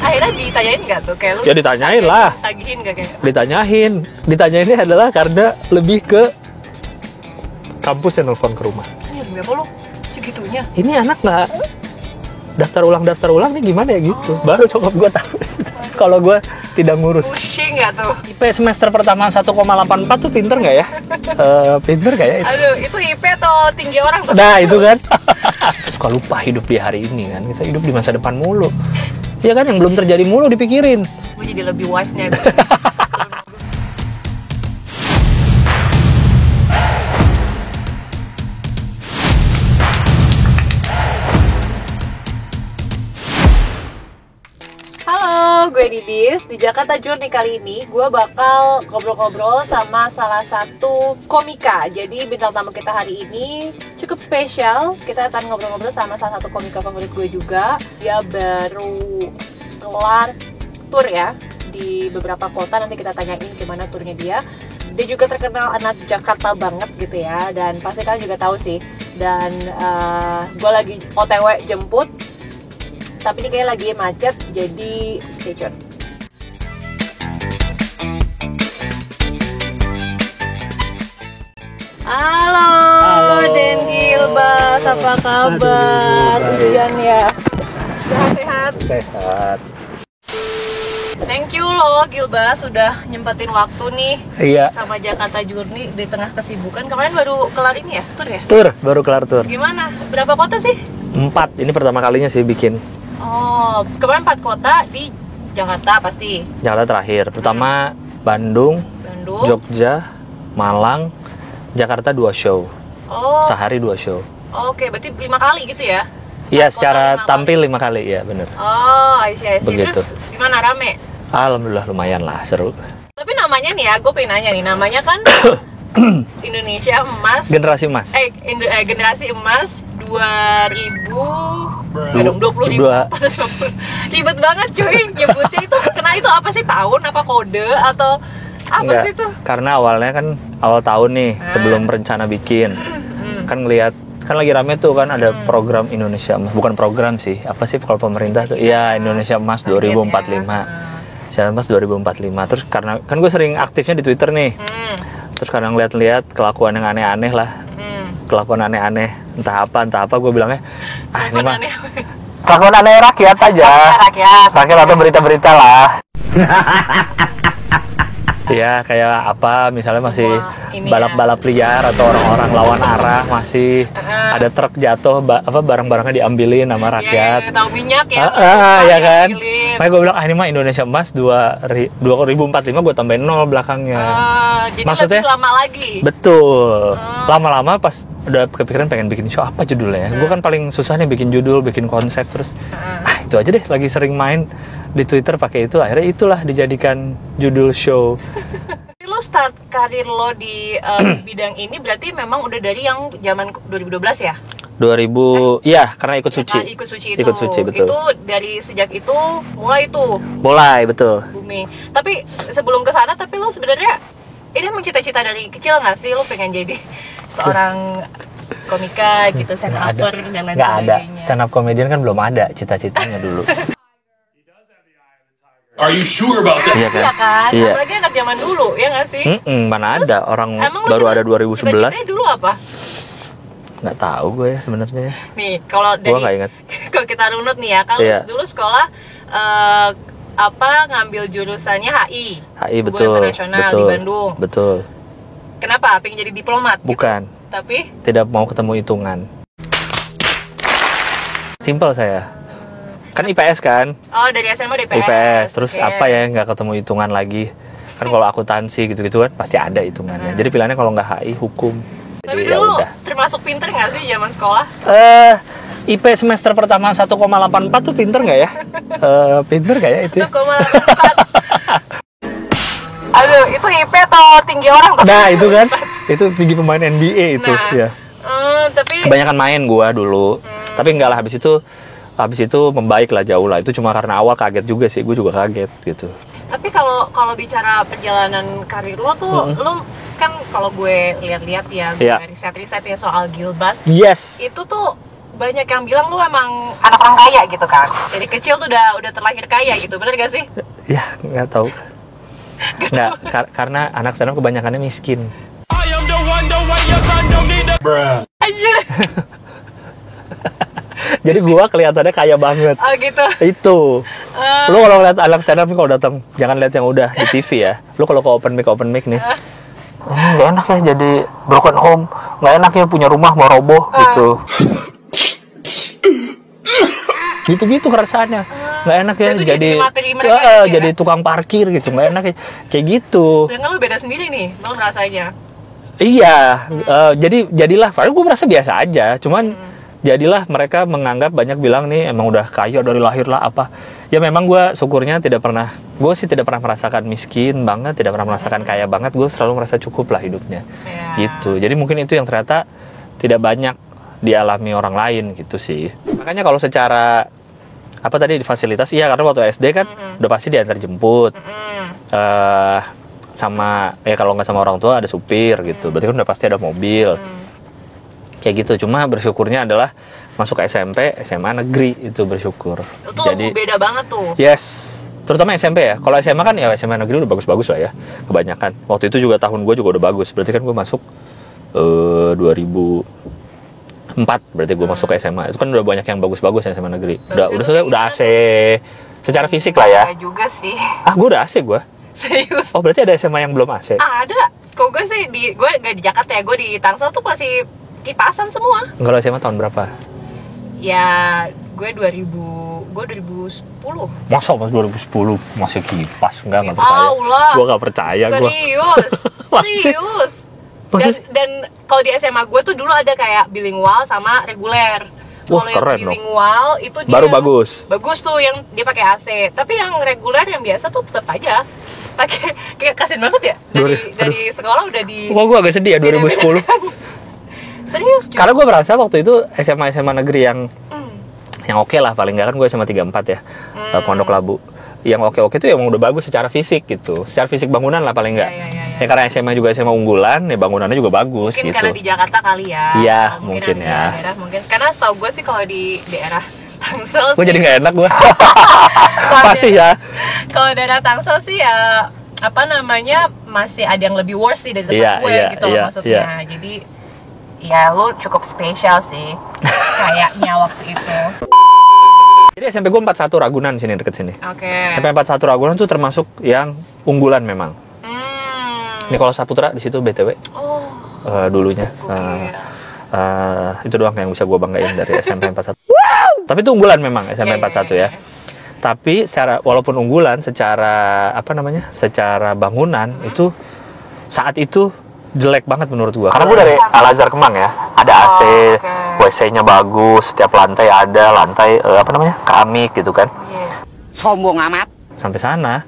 akhirnya ditanyain nggak tuh kayak lu? Ya ditanyain lah. Tagihin nggak kayak? Ditanyainnya adalah karena lebih ke kampus yang nelfon ke rumah. Ini berapa lu segitunya? Ini anak nggak daftar ulang nih gimana ya gitu. Baru nyokap gue tahu. Kalau gue tidak ngurus. Pusing nggak tuh? IP semester pertama 1,84 tuh pinter nggak ya? Pinter nggak ya? Aduh, itu IP atau tinggi orang tuh? Nah itu kan. Suka lupa hidup di hari ini kan. Kita hidup di masa depan mulu. Ya kan yang belum terjadi mulu dipikirin. Gue jadi lebih wise-nya. Halo, gue Didis. Di Jakarta Journey kali ini gue bakal ngobrol-ngobrol sama salah satu komika. Jadi bintang tamu kita hari ini cukup spesial. Kita akan ngobrol-ngobrol sama salah satu komika favorit gue juga. Dia baru kelar tour ya di beberapa kota. Nanti kita tanyain gimana turnya dia. Dia juga terkenal anak Jakarta banget gitu ya. Dan pasti kalian juga tahu sih. Dan gue lagi OTW jemput. Tapi ini kayak lagi macet, jadi stay tune. Halo. Den Gilbas, apa kabar? Ujian ya? Sehat-sehat? Sehat. Thank you loh Gilbas, sudah nyempetin waktu nih. Iya. Sama Jakarta Journey di tengah kesibukan. Kemarin baru kelar ini ya, tour ya? Tur, baru kelar tur. Gimana? Berapa kota sih? 4, ini pertama kalinya sih bikin. Oh, kemarin 4 kota di Jakarta pasti. Jakarta terakhir. Pertama Bandung, Jogja, Malang, Jakarta 2 show. Oh. Sehari 2 show. Oke, berarti 5 kali gitu ya? Iya, secara tampil 5 kali ya, bener. Oh, I see. Begitu. Terus gimana, rame? Alhamdulillah lumayan lah, seru. Tapi namanya nih ya, gue pengen nanya nih, namanya kan Indonesia Emas. Generasi Emas. Generasi Emas 2020 ribet banget cuy nyebutnya itu. Kenapa itu apa sih, tahun apa kode atau apa? Enggak, sih itu? Karena awalnya kan awal tahun nih, sebelum rencana bikin kan ngelihat kan lagi rame tuh kan ada program Indonesia Emas, bukan program sih, apa sih kalau pemerintah tuh, iya Indonesia Emas 2045, Indonesia Emas 2045. Terus karena kan gue sering aktifnya di Twitter nih, terus kadang lihat-lihat kelakuan yang aneh-aneh lah, kelakuan aneh-aneh, entah apa gue bilangnya, ini mah kelakuan aneh rakyat aja, rakyat atau berita-berita lah. Ya kayak apa misalnya masih balap-balap liar atau orang-orang lawan arah, masih ada truk jatuh, barang-barangnya diambilin sama rakyat. Tahu minyak ya. Ya kan. Makanya gue bilang ini mah Indonesia Emas 2045 gue tambahin 0 belakangnya. Jadi maksudnya lebih lama lagi. Betul. Lama-lama pas udah kepikiran pengen bikin show apa judulnya. Gue kan paling susah nih bikin judul, bikin konsep, terus itu aja deh, lagi sering main di Twitter pakai itu, akhirnya itulah dijadikan judul show. Lo start karir lo di bidang ini berarti memang udah dari yang zaman 2012 ya? 2000, iya karena ikut suci. Nah, ikut suci betul. Itu dari sejak itu mulai betul. Booming. Tapi sebelum ke sana, tapi lo sebenarnya ini emang cita-cita dari kecil nggak sih lo pengen jadi seorang komika gitu, stand upper dan lain sebagainya? Nggak ada, stand up comedian kan belum ada cita-citanya dulu. Are you sure about that? Iya kan? Iya. Apalagi anak zaman dulu, ya nggak sih? Mana Terus, ada orang baru ada 2011. Cita-citanya dulu apa? Nggak tahu gue ya sebenarnya. Nih, kalau dari kalau kita runut nih ya, kalau dulu sekolah ngambil jurusannya HI. HI Hubungan Internasional di Bandung. Betul. Kenapa? Pengen jadi diplomat? Bukan. Gitu? Tapi tidak mau ketemu hitungan. Simpel saya. Kan IPS kan? Oh, dari SMA udah IPS. Terus apa ya nggak ketemu hitungan lagi? Kan kalau akuntansi gitu-gitu kan pasti ada hitungannya. Jadi pilihannya kalau nggak HI, hukum. Tapi jadi dulu yaudah. Termasuk pinter nggak sih zaman sekolah? IP semester pertama 1,84 tuh pinter nggak ya? Pinter nggak ya itu? 1,84. Aduh, itu IP atau tinggi orang tuh? Nah, itu kan. Itu tinggi pemain NBA itu, ya. Tapi kebanyakan main gua dulu. Tapi enggak lah, habis itu membaik lah, jauh lah. Itu cuma karena awal kaget juga sih, gue juga kaget gitu. Tapi kalau bicara perjalanan karir lo tuh, lo kan kalau gue lihat-lihat ya, riset-riset ya soal Gilbas. Yes. Itu tuh banyak yang bilang lu emang anak orang kaya gitu kan. Dari kecil tuh udah terlahir kaya gitu, bener gak sih? Ya, nggak tahu. Nggak, karena anak stand up kebanyakannya miskin. Anjir. Jadi gua kelihatannya kaya banget. Oh gitu. Itu. Lu kalau lihat anak stand up nih kalau datang, jangan lihat yang udah di TV ya. Lu kalau ke open mic nih. Ini nggak enak ya jadi broken home. Nggak enak ya punya rumah mau roboh gitu. Gitu-gitu kerasaannya. Nggak enak ya jadi tukang parkir gitu. Nggak enak ya. Kayak gitu. Sedangkan lu beda sendiri nih, lu rasanya. Iya, jadilah. Padahal gue merasa biasa aja. Cuman jadilah mereka menganggap banyak bilang nih emang udah kaya dari lahir lah apa. Ya memang gue syukurnya tidak pernah merasakan miskin banget, tidak pernah merasakan kaya banget. Gue selalu merasa cukup lah hidupnya. Gitu. Jadi mungkin itu yang ternyata tidak banyak dialami orang lain gitu sih. Makanya kalau secara apa tadi di fasilitas, iya karena waktu SD kan udah pasti diantar jemput. Sama ya kalau nggak sama orang tua ada supir gitu, berarti kan udah pasti ada mobil kayak gitu. Cuma bersyukurnya adalah masuk ke SMP SMA negeri itu bersyukur. Itu jadi beda banget tuh. Yes, terutama SMP ya. Kalau SMA kan ya SMA negeri udah bagus-bagus lah ya kebanyakan. Waktu itu juga tahun gue juga udah bagus, berarti kan gue masuk 2004 berarti gue masuk ke SMA. Itu kan udah banyak yang bagus-bagus ya SMA negeri. Udah AC secara fisik lah ya. Juga sih. Gue udah AC gue. Serius? Oh berarti ada SMA yang belum AC? Ada. Kok gue sih gue gak di Jakarta ya, gue di Tangsel tuh masih kipasan semua. Kalau SMA tahun berapa? Ya gue 2010. Masa pas 2010 masih kipas? Enggak percaya. Gue gak percaya. Serius. Dan kalau di SMA gue tuh dulu ada kayak bilingual sama reguler. Kalau yang bilingual itu dia baru bagus tuh yang dia pakai AC. Tapi yang reguler yang biasa tuh tetap aja pakai, kayak kasian banget ya dari sekolah udah di. Kok gue agak sedih ya 2010. Serius juga. Karena gue merasa waktu itu SMA negeri yang oke lah, paling nggak kan gue SMA 34 ya, Pondok Labu. Yang oke itu emang udah bagus secara fisik gitu, secara fisik bangunan lah paling nggak. Ya karena SMA juga SMA unggulan, ya bangunannya juga bagus mungkin gitu. Karena di Jakarta kali ya. Iya mungkin ya. Daerah, mungkin karena setahu gue sih kalau di daerah Tangsel gue jadi nggak enak gue. Pasti ya. Kalau daerah Tangsel sih ya apa namanya masih ada yang lebih worse sih dari tempat gue gitu loh maksudnya. Jadi ya lu cukup spesial sih kayaknya waktu itu. Jadi SMP gue 41 Ragunan sini deket sini. Oke. SMP 41 Ragunan tuh termasuk yang unggulan memang. Ini kalau Saputra di situ BTW. Dulunya. Itu doang yang bisa gue banggain dari SMP 41. Tapi itu unggulan memang SMP 41 ya. Tapi walaupun unggulan secara secara bangunan itu saat itu jelek banget menurut gua. Karena gua dari Al-Azhar Kemang ya, ada AC, WC-nya bagus, setiap lantai ada lantai keramik gitu kan. Sombong amat. Sampai sana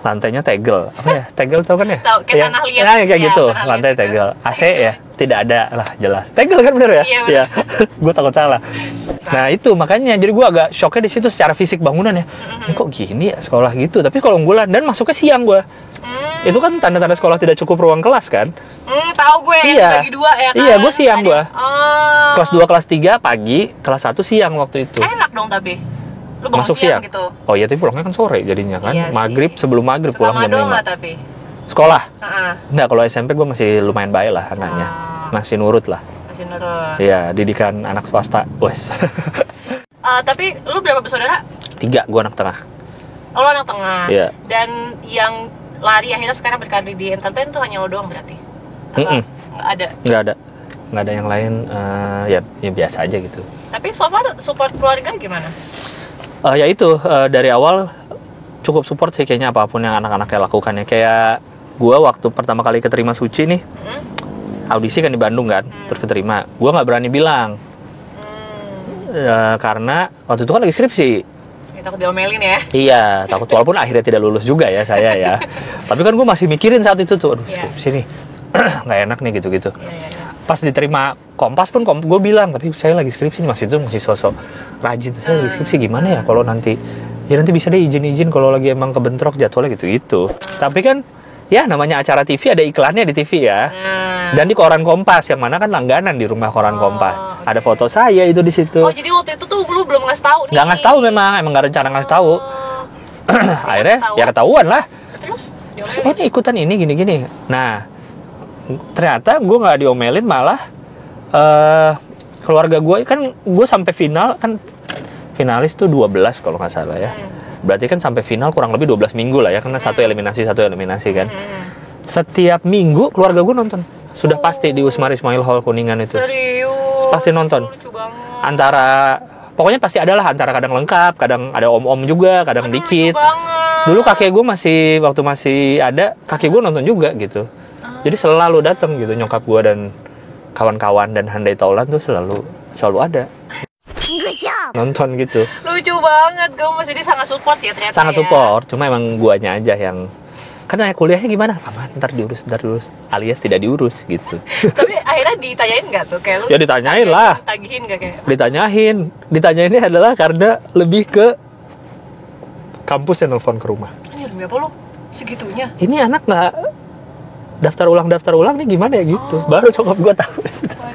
lantainya tegel. Apa ya? Tegel tau kan ya? Tahu, kayak tanah liat. Nah, kayak gitu, lantai tegel. AC ya, tidak ada lah jelas. Tegel kan bener ya? Iya. Gua takut salah. Nah itu makanya jadi gue agak shocknya di situ secara fisik bangunan ya. Ini kok gini ya sekolah gitu. Tapi kalau unggulan dan masuknya siang gue. Itu kan tanda-tanda sekolah tidak cukup ruang kelas kan? Tahu gue yang bagi dua ya kan? Iya gue siang gue. Kelas 2 kelas 3 pagi, kelas 1 siang waktu itu. Enak dong tapi. Lu bangun masuk siang gitu. Oh iya tapi pulangnya kan sore jadinya kan. Iya maghrib sih. Sebelum maghrib pulang jam 5. Tapi sekolah? Enggak, kalau SMP gue masih lumayan baik lah anaknya. Masih nurut lah. Iya, didikan anak swasta. Wes. Tapi lu berapa bersaudara? 3, gue anak tengah. Oh, lu anak tengah. Iya. Dan yang lari akhirnya sekarang berkarir di entertain tuh hanya lo doang berarti? Nggak ada? Nggak ada yang lain. Ya biasa aja gitu. Tapi so far support keluarga gimana? Ya itu dari awal cukup support sih kayaknya apapun yang anak-anaknya lakukan ya. Kayak gue waktu pertama kali keterima Suci nih, audisi kan di Bandung kan, terus keterima. Gue nggak berani bilang karena waktu itu kan lagi skripsi. Ya, takut diomelin ya? Iya, takut walaupun akhirnya tidak lulus juga ya saya ya. Tapi kan gue masih mikirin saat itu tuh, aduh skripsi nih nggak enak nih gitu-gitu. Pas diterima Kompas pun gue bilang, tapi saya lagi skripsi masih sosok rajin. Saya lagi skripsi gimana ya kalau nanti bisa deh izin kalau lagi emang kebentrok jadwalnya gitu. Tapi kan ya namanya acara TV ada iklannya di TV ya. Dan di koran Kompas yang mana kan langganan di rumah koran Kompas. Ada foto saya itu di situ. Oh, jadi waktu itu tuh lu belum ngasih tahu nih? Nggak ngasih tahu memang, emang nggak rencana ngasih tahu. Akhirnya ya ketahuan lah. Terus? Oh ini ikutan ini gini-gini. Nah, ternyata gue nggak diomelin, malah keluarga gue kan, gue sampai final kan, finalis tuh 12 kalau nggak salah ya. Berarti kan sampai final kurang lebih 12 minggu lah ya, karena satu eliminasi kan. Setiap minggu keluarga gue nonton. Sudah pasti di Usmar Ismail Hall Kuningan itu. Serius? Pasti nonton. Lucu banget. Antara, pokoknya pasti ada lah, antara kadang lengkap, kadang ada om-om juga, kadang dikit. Dulu kakek gue waktu masih ada, kakek gue nonton juga gitu. Jadi selalu datang gitu nyokap gue dan kawan-kawan dan handai taulan tuh selalu ada. Nonton gitu. Lucu banget, gue masih dia sangat support ya ternyata. Sangat support, cuma emang guanya aja yang karena kuliahnya gimana? Aman, ntar diurus, alias tidak diurus gitu. Tapi akhirnya ditanyain nggak tuh kayak lu? Ya ditanyain lah. Tagihin nggak kayak? Ditanyainnya adalah karena lebih ke kampus yang nelfon ke rumah. Ini demi apa lu? Segitunya? Ini anak nggak daftar ulang nih gimana ya gitu. Baru cokap gue tahu.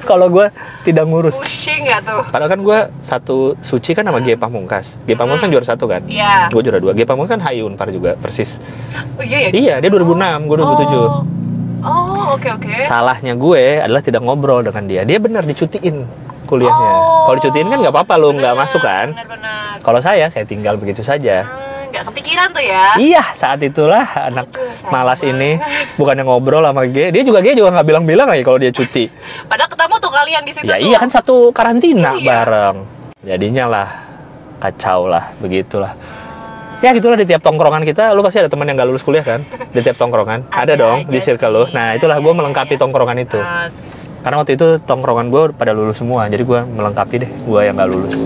Kalau gue tidak ngurus. Pusing nggak tuh? Padahal kan gue satu suci kan sama G Pamungkas. G Pamungkas kan juara 1 kan? Iya. Gue juara 2. G Pamungkas kan HI Unpar juga, persis. Oh iya ya? Iya, dia 2006, gue 2007. Oh, oke. Salahnya gue adalah tidak ngobrol dengan dia. Dia benar dicutiin kuliahnya. Kalau dicutiin kan nggak apa-apa, lu nggak masuk kan? Benar. Kalau saya tinggal begitu saja. Nggak kepikiran tuh ya? Iya, saat itulah anak malas ini bukannya ngobrol sama G. Dia juga nggak bilang-bilang lagi kalau dia cuti. Padahal ketemu tuh kalian di situ. Ya tuh. iya kan satu karantina Iya. bareng. Jadinya lah kacau lah, begitulah. Ya gitulah, di tiap tongkrongan kita, lu pasti ada teman yang nggak lulus kuliah kan? Di tiap tongkrongan ada dong aja di circle lu. sih. Nah itulah gue melengkapi tongkrongan itu. Karena waktu itu tongkrongan gue pada lulus semua, jadi gue melengkapi deh gue yang nggak lulus.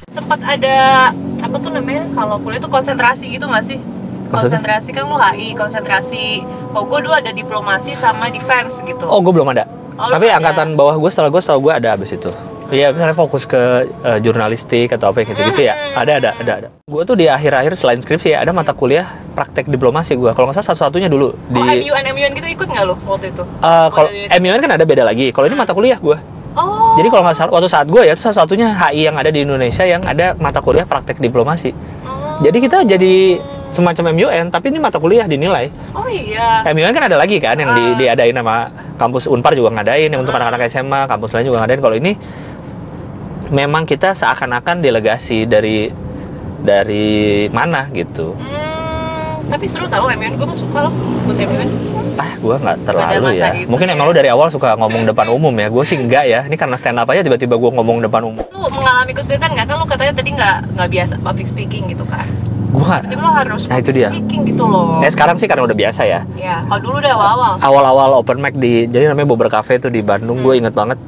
Sempat ada apa tuh namanya kalau kuliah tuh konsentrasi gitu nggak sih? Maksudnya? Konsentrasi kan lo HI, konsentrasi. Oh gue dulu ada diplomasi sama defense gitu. Oh gue belum ada. Oh, Tapi belum angkatan bawah gue, setelah gue ada abis itu. Iya, misalnya fokus ke jurnalistik atau apa gitu ya. Ada. Gue tuh di akhir-akhir selain skripsi ya, ada mata kuliah praktek diplomasi gue. Kalau nggak salah satu-satunya dulu di. Oh, MUN gitu ikut nggak lo waktu itu? Kalau MUN kan ada beda lagi. Kalau ini mata kuliah gue. Oh. Jadi kalau nggak salah waktu saat gue ya, itu satu-satunya HI yang ada di Indonesia yang ada mata kuliah praktek diplomasi. Jadi kita jadi semacam MUN, tapi ini mata kuliah dinilai. Oh iya. MUN kan ada lagi kan yang diadain sama kampus Unpar juga ngadain, yang untuk anak-anak SMA, kampus lain juga ngadain. Kalau ini memang kita seakan-akan delegasi dari mana gitu. Tapi seru tahu MUN, gue masuk kalau ikut MUN. Gue nggak terlalu ya. Itu Mungkin emang lu dari awal suka ngomong depan umum ya. Gue sih enggak ya. Ini karena stand up aja tiba-tiba gue ngomong depan umum. Lu mengalami kesulitan nggak? Kan lu katanya tadi nggak biasa public speaking gitu kan? Gue nggak. Jadi lu harus Nah, itu public dia. speaking gitu loh. Sekarang sih karena udah biasa ya. Ya, kalau dulu udah awal-awal. Awal-awal open mic jadi namanya Bobber Cafe tuh di Bandung. Gue inget banget.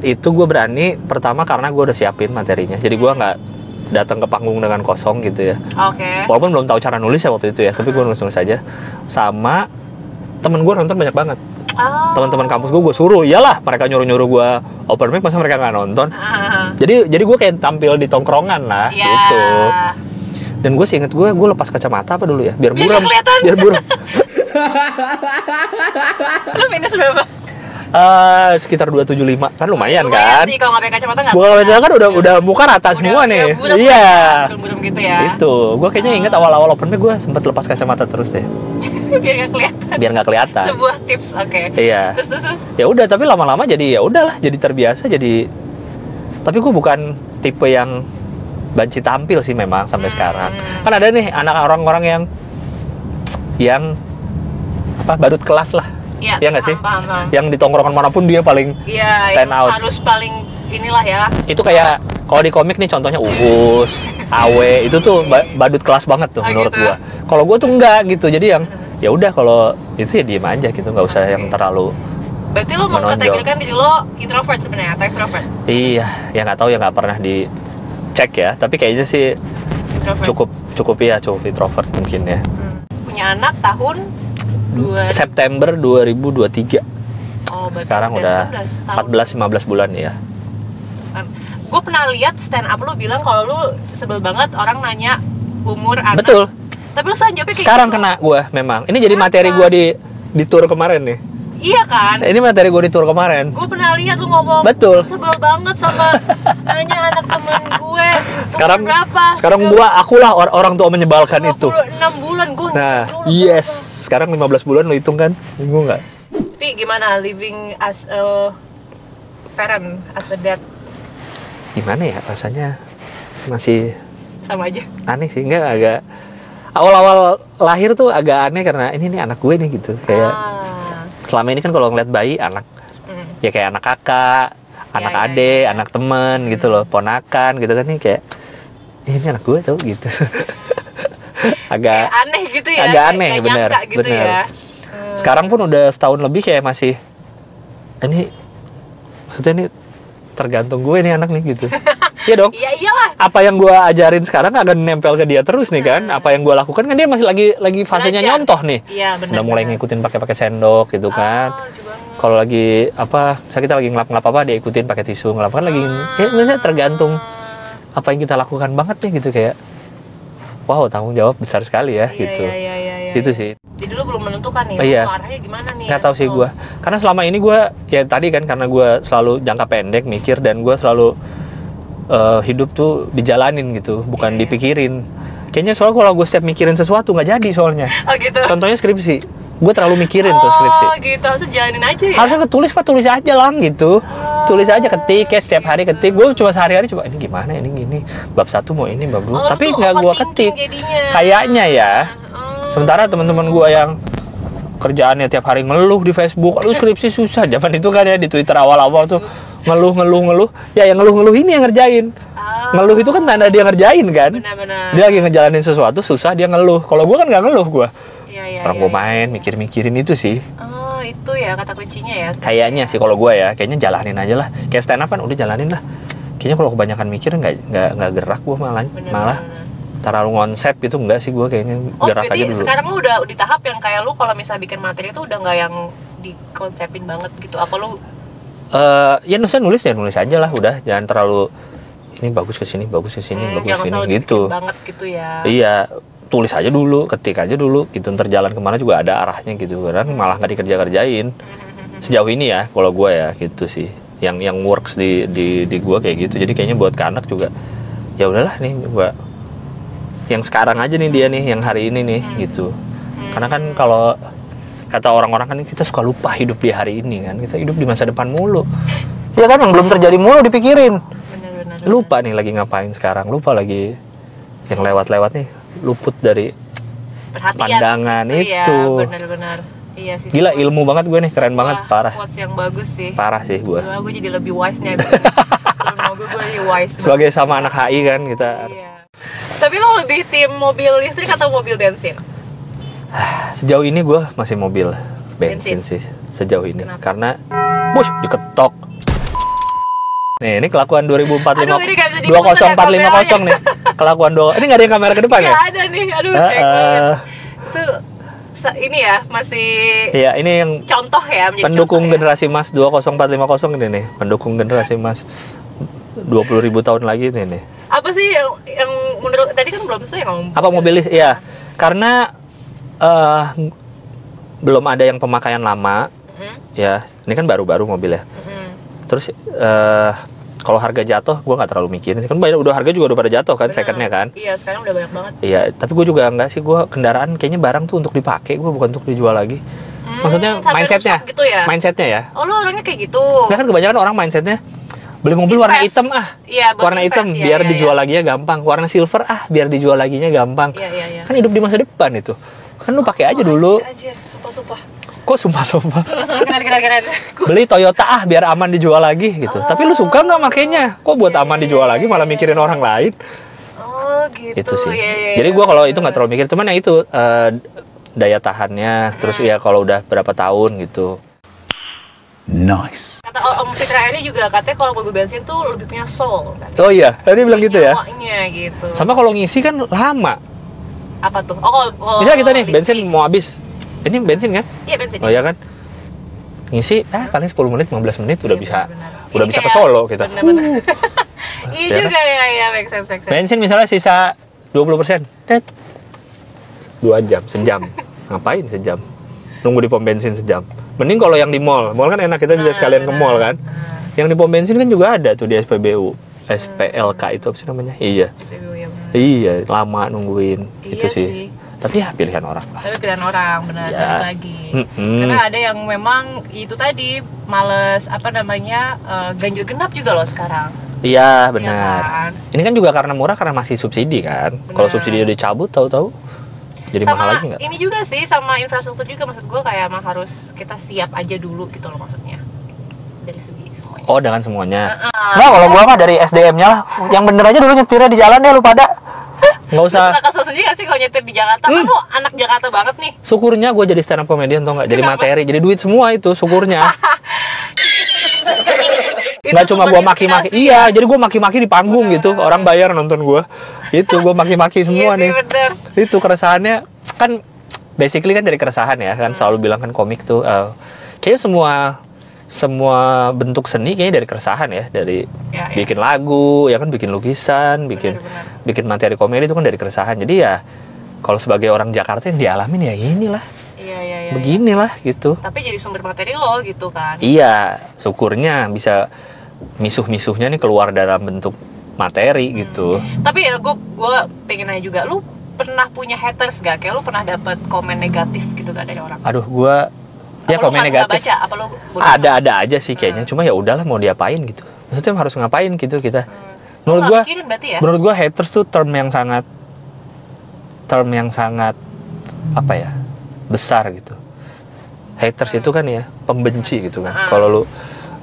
Itu gue berani pertama karena gue udah siapin materinya. Jadi gue nggak datang ke panggung dengan kosong gitu ya. Oke. Walaupun belum tahu cara nulis ya waktu itu ya, tapi gue nulis aja. Sama temen gue nonton banyak banget. Teman-teman kampus gue suruh, iyalah mereka nyuruh gue open mic, masa mereka nggak nonton. Jadi gue kayak tampil di tongkrongan lah gitu. Dan gue sih inget gue lepas kacamata apa dulu ya, biar buram. Biar buram. Lu minus berapa? Sekitar 275 kan lumayan Lumayan kan? sih kalau nggak pakai kacamata nggak. Bukan kacamata kan udah muka rata semua nih. Iya. Buram gitu ya. Itu, gue kayaknya inget awal-awal open mic gue sempet lepas kacamata terus deh. Biar nggak kelihatan. Sebuah tips, oke. Iya. Terus. Ya udah, tapi lama-lama jadi ya udahlah, jadi terbiasa jadi. Tapi gue bukan tipe yang banci tampil sih memang sampai sekarang. Kan ada nih anak orang-orang yang apa badut kelas lah. Iya, ya nggak sih? Paham. Yang di tongkrongan manapun dia paling stand out. Harus paling inilah ya. Itu kayak kalau di komik nih contohnya Uus, Awe, itu tuh badut kelas banget tuh menurut gitu. gua. Kalau gua tuh enggak gitu. Jadi yang ya udah kalau itu ya diem aja gitu, nggak usah yang terlalu. Berarti lo mau kategorikan diri lo introvert sebenarnya atau extrovert? Iya, ya nggak tahu ya, nggak pernah dicek ya. Tapi kayaknya sih Introvert. cukup introvert mungkin ya. Punya anak tahun September 2023. Oh, sekarang udah 14-15 bulan ya. Gue pernah lihat stand up lo bilang kalau lo sebel banget orang nanya umur anak. Betul. Tapi lo jawabnya kayak sekarang gitu. kena gue memang. Ini jadi materi gue di tour kemarin nih. Iya kan? Ini materi gue di tour kemarin. Gue pernah lihat lu ngomong. Betul. Sebel banget sama nanya anak temen gue. Sekarang umur berapa? Sekarang akulah orang tua menyebalkan itu. 26 bulan gue. Nah, yes. Sekarang 15 bulan lo hitung kan? Bingung nggak? Tapi gimana living as a parent, as a dad? Gimana ya rasanya? Masih Sama aja. aneh sih, enggak agak awal-awal lahir tuh agak aneh karena ini nih anak gue nih gitu. Kayak selama ini kan kalau ngeliat bayi anak ya kayak anak kakak, anak ade, anak temen gitu loh, ponakan gitu kan nih kayak ini anak gue tau gitu. Agak kayak aneh gitu ya. Agak aneh kayak bener. nyangka gitu bener. ya. Sekarang pun udah setahun lebih kayak masih ini maksudnya ini tergantung gue nih anak nih gitu. Iya dong. Iya iyalah. Apa yang gue ajarin sekarang akan nempel ke dia terus nih kan. Apa yang gue lakukan kan dia masih lagi fasenya Belajar. nyontoh nih. Iya benar. Udah mulai ngikutin pakai sendok gitu kan. Kalau lagi apa, saya kita lagi ngelap apa dia ikutin pakai tisu, ngelap kan lagi. Ya misalnya tergantung apa yang kita lakukan banget nih gitu kayak. Wow, tanggung jawab besar sekali ya gitu. Iya. Itu sih. Jadi lu belum menentukan nih, Iya. arahnya gimana nih? Nggak tahu sih gue. Karena selama ini gue ya tadi kan karena gue selalu jangka pendek mikir dan gue selalu hidup tuh dijalanin gitu, bukan dipikirin. Kayaknya soalnya kalau gue setiap mikirin sesuatu nggak jadi soalnya. Oh gitu. Contohnya skripsi, gue terlalu mikirin tuh skripsi. Oh gitu, harusnya jalanin aja ya. Harusnya tulis aja lah gitu. Tulis aja ketik, kayak setiap hari ketik. Gue cuma sehari-hari coba ini gimana, ini gini. Bab 1 mau ini, bab 2. Tapi nggak gue ketik. Kayaknya ya. Sementara teman-teman gue yang kerjaannya tiap hari ngeluh di Facebook, aduh skripsi susah. Zaman itu kan ya di Twitter awal-awal tuh ngeluh. Ya yang ngeluh ini yang ngerjain. Ngeluh itu kan tanda dia ngerjain kan. Benar-benar. Dia lagi ngejalanin sesuatu susah dia ngeluh. Kalau gue kan nggak ngeluh gue. Iya. Orang gue main mikir-mikirin itu sih. Oh itu ya kata kuncinya ya. Kayaknya sih kalau gue ya, kayaknya jalanin aja lah. Kayak stand up kan udah jalanin lah. Kayaknya kalau kebanyakan mikir nggak gerak gue malah terlalu konsep gitu enggak sih gue kayaknya gerak aja dulu. Sekarang lu udah di tahap yang kayak lu kalau misalnya bikin materi itu udah nggak yang dikonsepin banget gitu. Apa lu? Ya nulis aja lah udah, jangan terlalu ini bagus ke sini bagus ke sini gitu. Banget gitu ya. Iya, tulis aja dulu, ketik aja dulu gitu, ntar jalan kemana juga ada arahnya gitu. Kadang malah nggak dikerjain. Sejauh ini ya, kalau gue ya gitu sih. Yang works di gue kayak gitu. Jadi kayaknya buat ke anak juga. Ya udahlah nih gue. Yang sekarang aja nih dia nih, yang hari ini nih gitu. Karena kan kalau kata orang-orang kan kita suka lupa hidup di hari ini kan. Kita hidup di masa depan mulu. Ya kan yang belum terjadi mulu dipikirin. Benar. Lupa nih lagi ngapain sekarang. Lupa lagi yang lewat-lewat nih. Luput dari perhatian pandangan itu. Ya, benar-benar. Iya sih. Gila ilmu banget gue nih, keren banget, parah. Quotes yang bagus sih. Parah sih gue. Gue jadi lebih wise nih. Gue jadi wise. Sebagai sama anak HI kan kita. Iya. Tapi lo lebih tim mobil listrik atau mobil bensin? Sejauh ini gue masih mobil bensin sih sejauh ini. Kenapa? Karena diketok. Nih, ini kelakuan 20450 nih. Kelakuan ini nggak ada yang kamera ke depan ya? Ada nih, aduh sayang banget. Itu ini ya, masih iya, ini yang contoh ya, pendukung contoh generasi Mas 20450 ini nih, pendukung generasi Mas 20.000 tahun lagi nih. Apa sih yang menurut tadi kan belum selesai ngomong. Apa mobilis? Iya. Karena belum ada yang pemakaian lama. Ya, ini kan baru-baru mobil ya. Terus kalau harga jatuh, gue nggak terlalu mikirin. Kan udah harga juga udah pada jatuh kan, secondnya kan. Iya, sekarang udah banyak banget. Iya, tapi gue juga nggak sih, gue kendaraan kayaknya barang tuh untuk dipakai, gue bukan untuk dijual lagi. Maksudnya mindsetnya, gitu ya? Mindsetnya ya. Oh, lo orangnya kayak gitu. Nah, kan kebanyakan orang mindsetnya beli mobil warna hitam warna hitam biar dijual laginya gampang. Warna silver biar dijual laginya gampang. Iya. Kan hidup di masa depan itu. Kan lu pakai aja dulu. Sumpah. Kok sumpah? Keren. Beli Toyota biar aman dijual lagi gitu. Tapi lu suka nggak makainya? Kok buat aman dijual lagi malah mikirin orang lain? Oh gitu. Itu sih. Jadi gue kalau itu nggak terlalu mikir. Cuman yang itu daya tahannya. Terus ya kalau udah berapa tahun gitu. Nice. Kata Om Fitra ini juga katanya kalau mobil bensin tuh lebih punya soul. Katanya. Oh iya, tadi bilang gitu ya. Nyawanya gitu. Sama kalau ngisi kan lama. Apa tuh? Oh, bisa kita nih bensin mau habis. Ini bensin kan? Iya bensin. Oh iya kan? Ngisi paling 10 menit, 15 menit udah bisa. Benar. Udah bisa ke Solo kita. Benar. Iya juga ya, make sense. Bensin misalnya sisa 20%. 2 jam, sejam. Ngapain sejam? Nunggu di pom bensin sejam. Mending kalau yang di mall kan enak, kita bisa sekalian ke mall kan. Yang di pom bensin kan juga ada tuh di SPBU, SPLK itu apa sih namanya? Iya. Iya, lama nungguin itu sih. Tapi ya pilihan orang lah. Tapi pilihan orang, benar, Ya. balik lagi. Karena ada yang memang itu tadi males ganjil genap juga loh sekarang. Iya, benar. Iya kan? Ini kan juga karena murah, karena masih subsidi kan. Kalau subsidi udah dicabut, tahu-tahu jadi mahal lagi nggak? Ini juga sih sama infrastruktur juga, maksud gue kayak emang harus kita siap aja dulu gitu loh maksudnya. Dari segi semuanya. Oh, dengan semuanya. Nah, kalau gua mah dari SDM-nya lah. Yang bener aja dulu nyetirnya di jalan deh lu pada. Nggak usah. Terus kesel sendiri gak sih kalau nyetir di Jakarta? Kan lu anak Jakarta banget nih. Syukurnya gue jadi stand up comedian tau nggak? Jadi materi, jadi duit semua itu syukurnya. Nggak cuma gue maki-maki. Iya, jadi gue maki-maki di panggung gitu. Orang bayar nonton gue. Itu gue maki-maki semua nih. Bener. Itu keresahannya kan basically kan dari keresahan ya kan, selalu bilang kan komik tuh kayaknya semua bentuk seni kayaknya dari keresahan ya, dari bikin lagu ya kan, bikin lukisan, bikin materi komedi itu kan dari keresahan. Jadi ya kalau sebagai orang Jakarta yang dialamin ya inilah, beginilah gitu. Tapi jadi sumber materi lo gitu kan. Iya, syukurnya bisa misuh-misuhnya nih keluar dalam bentuk materi gitu. Tapi ya gue pengen nanya juga, lu pernah punya haters gak? Kayak lu pernah dapet komen negatif gitu gak dari orang? Aduh, gue ya komen negatif baca? Apa lu ada aja sih kayaknya. Cuma ya udahlah, mau diapain gitu. Maksudnya harus ngapain gitu kita. Menurut gue haters tuh term yang sangat apa ya, besar gitu. Haters itu kan ya pembenci gitu kan.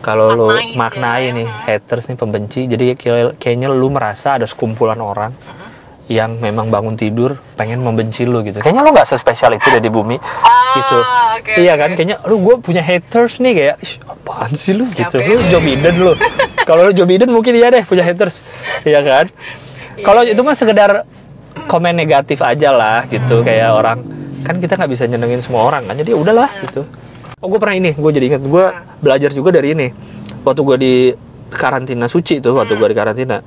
Kalau lu maknai nih haters nih pembenci, jadi kayaknya lu merasa ada sekumpulan orang yang memang bangun tidur pengen membenci lu gitu. Kayaknya lu nggak sespesial itu deh di bumi gitu. Iya kan, kayaknya lu gue punya haters nih, kayak apaan sih lu gitu. Lu Joe Biden lu. Kalau lu Joe Biden mungkin iya deh punya haters. Iya kan? Kalau itu mah sekedar komen negatif aja lah gitu, kayak orang kan kita nggak bisa nyenengin semua orang kan, jadi udahlah gitu. Oh, gue pernah gue jadi ingat, gue belajar juga dari ini waktu gue di karantina suci tuh, waktu gue di karantina.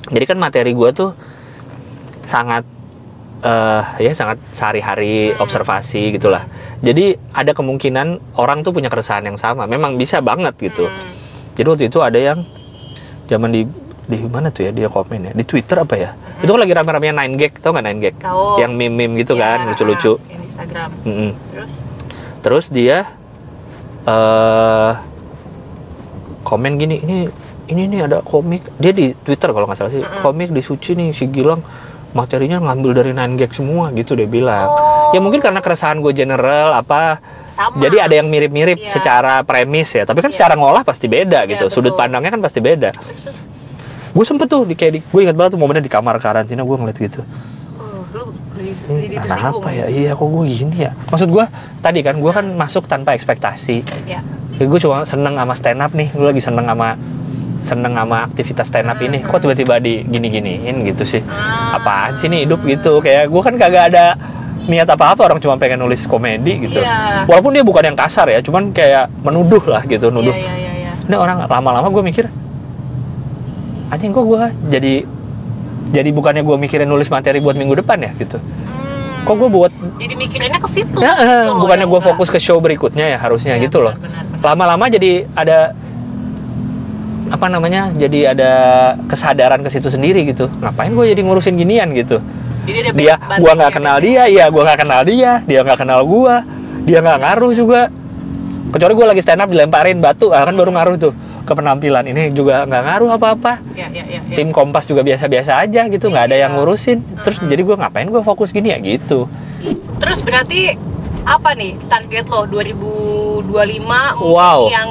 Jadi kan materi gue tuh sangat sangat sehari-hari observasi gitulah. Jadi ada kemungkinan orang tuh punya keresahan yang sama, memang bisa banget gitu. Jadi waktu itu ada yang zaman di mana tuh ya, dia komen ya di Twitter apa ya, itu kan lagi rame-ramenya 9gag, tau nggak 9gag? Yang meme gitu ya, kan, lucu-lucu yang Instagram. Terus dia komen gini, ini ada komik, dia di Twitter kalau nggak salah sih, komik di Suci nih si Gilang materinya ngambil dari 9gag semua gitu, dia bilang. Ya mungkin karena keresahan gue general apa, jadi ada yang mirip-mirip secara premis ya, tapi kan secara ngolah pasti beda gitu, sudut pandangnya kan pasti beda. Gue sempet tuh gue ingat banget tuh momennya di kamar karantina, gue ngeliat gitu. Kenapa ya? Iya, kok gue gini ya? Maksud gue tadi kan, gue kan masuk tanpa ekspektasi. Ya, gue cuma seneng sama stand up nih, gue lagi seneng sama aktivitas stand up ini. Kok tiba-tiba di gini-giniin gitu sih? Apaan sih nih hidup gitu? Kayak gue kan kagak ada niat apa-apa, orang cuma pengen nulis komedi gitu. Walaupun dia bukan yang kasar ya, cuman kayak menuduh lah gitu, nuduh. Ini orang lama-lama gue mikir, anjing kok gue jadi bukannya gue mikirin nulis materi buat minggu depan ya gitu. Kok gue jadi mikirinnya ke situ. Bukannya gue fokus ke show berikutnya ya harusnya gitu loh. Lama-lama jadi ada jadi ada kesadaran ke situ sendiri gitu. Ngapain gue jadi ngurusin ginian gitu. Jadi gue nggak kenal dia, gue nggak kenal dia nggak kenal gue, dia nggak ngaruh juga. Kecuali gue lagi stand up dilemparin batu, kan baru ngaruh tuh ke penampilan. Ini juga nggak ngaruh apa-apa. Tim Kompas juga biasa-biasa aja gitu, nggak ada yang ngurusin. Terus jadi gue ngapain gue fokus gini ya gitu. Terus berarti apa nih target lo 2025 mungkin yang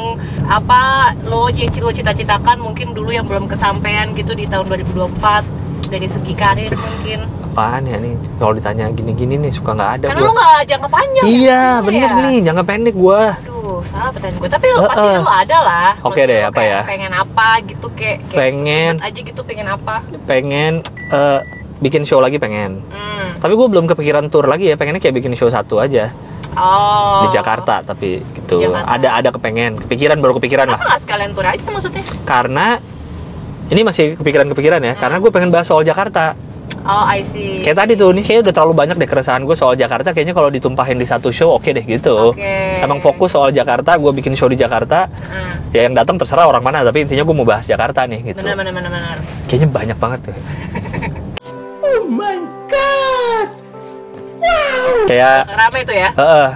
apa lo cita-citakan mungkin dulu yang belum kesampaian gitu di tahun 2024 dari segi karir mungkin? Apaan ya nih, kalau ditanya gini-gini nih suka nggak ada. Karena lo nggak jangka panjang. Iya bener nih, jangka pendek gue. Aduh, salah pertanyaan gue. Tapi lo pasti lo ada lah. Oke deh, apa ya? Pengen apa gitu, kayak pengen aja gitu, pengen apa? Pengen bikin show lagi pengen. Tapi gue belum kepikiran tour lagi ya, pengennya kayak bikin show satu aja. Di Jakarta tapi gitu. Ada kepikiran lah. Kenapa nggak sekalian tour aja maksudnya? Karena ini masih kepikiran ya, karena gue pengen bahas soal Jakarta. Oh, I see. Kayak tadi tuh, nih kayaknya udah terlalu banyak deh keresahan gue soal Jakarta. Kayaknya kalau ditumpahin di satu show oke deh gitu. Oke. Emang fokus soal Jakarta, gue bikin show di Jakarta. Ya yang datang terserah orang mana, tapi intinya gue mau bahas Jakarta nih gitu. Benar. Kayaknya banyak banget tuh. Oh my god! Kayak Rame tuh ya.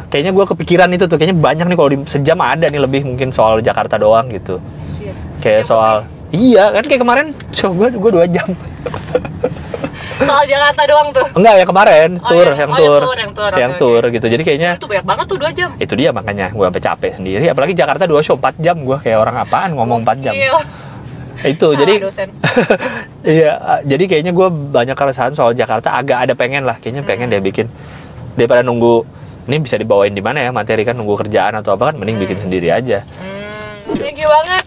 kayaknya gue kepikiran itu tuh, kayaknya banyak nih kalau di sejam ada nih lebih mungkin soal Jakarta doang gitu. Iya. Kayak Sejam soal iya kan kayak kemarin show gue 2 jam. Soal Jakarta doang tuh. Enggak ya kemarin Oh, tour, yang- yang oh, tour, yang tour, yang oke, tour gitu. Jadi kayaknya Itu banyak banget tuh 2 jam. itu dia makanya gue sampai capek sendiri. Apalagi Jakarta 2 show 4 jam, gue kayak orang apaan ngomong 4 jam. Iya. Itu jadi Dosen. iya, jadi kayaknya gue banyak keresahan soal Jakarta. Agak ada pengen lah, kayaknya pengen deh bikin daripada nunggu ini bisa dibawain di mana ya materi kan, nunggu kerjaan atau apa kan, mending bikin sendiri aja. Thank you banget.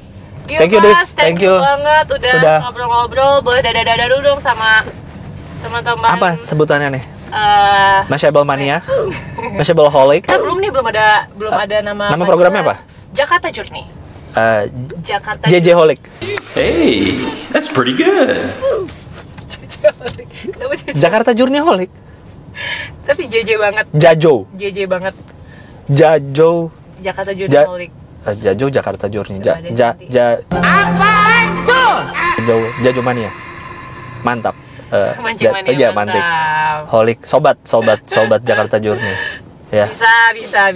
Gil, Thank you, Mas. Dis. Thank you. banget udah Sudah. ngobrol-ngobrol. Boleh dada-dada dulu dong sama teman-teman. Apa sebutannya nih? Eh, Mashable Mania, Mashable Holic. kita belum ada nama. Nama programnya apa? Jakarta Journey. Jakarta JJ Holic. Hey, that's pretty good. Kenapa JJ? Jakarta Journey Holic. Tapi JJ banget. Jajo. JJ banget. Jajo. Jakarta Journey Ja- Holik. Jajo Jakarta Journey. Coba deh nanti. Jajo Mania. Mantap. Mancing mania. Iya, mantap. Holic, sobat Jakarta Journey. Ya. Bisa.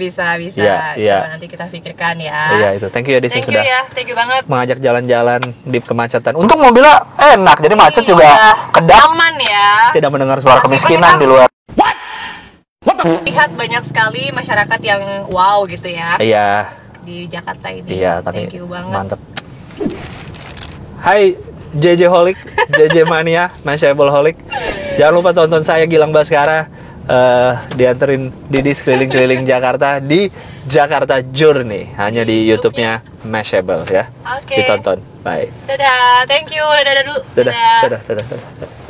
Iya, iya. Coba nanti kita pikirkan ya. Iya itu. Thank you ya Desi Thank you sudah ya. Thank you banget. mengajak jalan-jalan di kemacetan. Untung mobilnya enak, jadi macet juga kedap. Aman ya. Tidak mendengar suara Masih kemiskinan banyak. di luar. Lihat banyak sekali masyarakat yang wow gitu ya Iya, di Jakarta ini. iya, tapi Thank you banget. mantep. Hai JJ Holic, JJ Mania, Mashable Holic. Jangan lupa tonton saya Gilang Baskara dianterin Didis keliling-keliling Jakarta di Jakarta Journey, hanya di YouTube-nya Mashable ya. Oke. Ditonton. Bye. Dadah. Thank you. Dadah dulu. Dadah.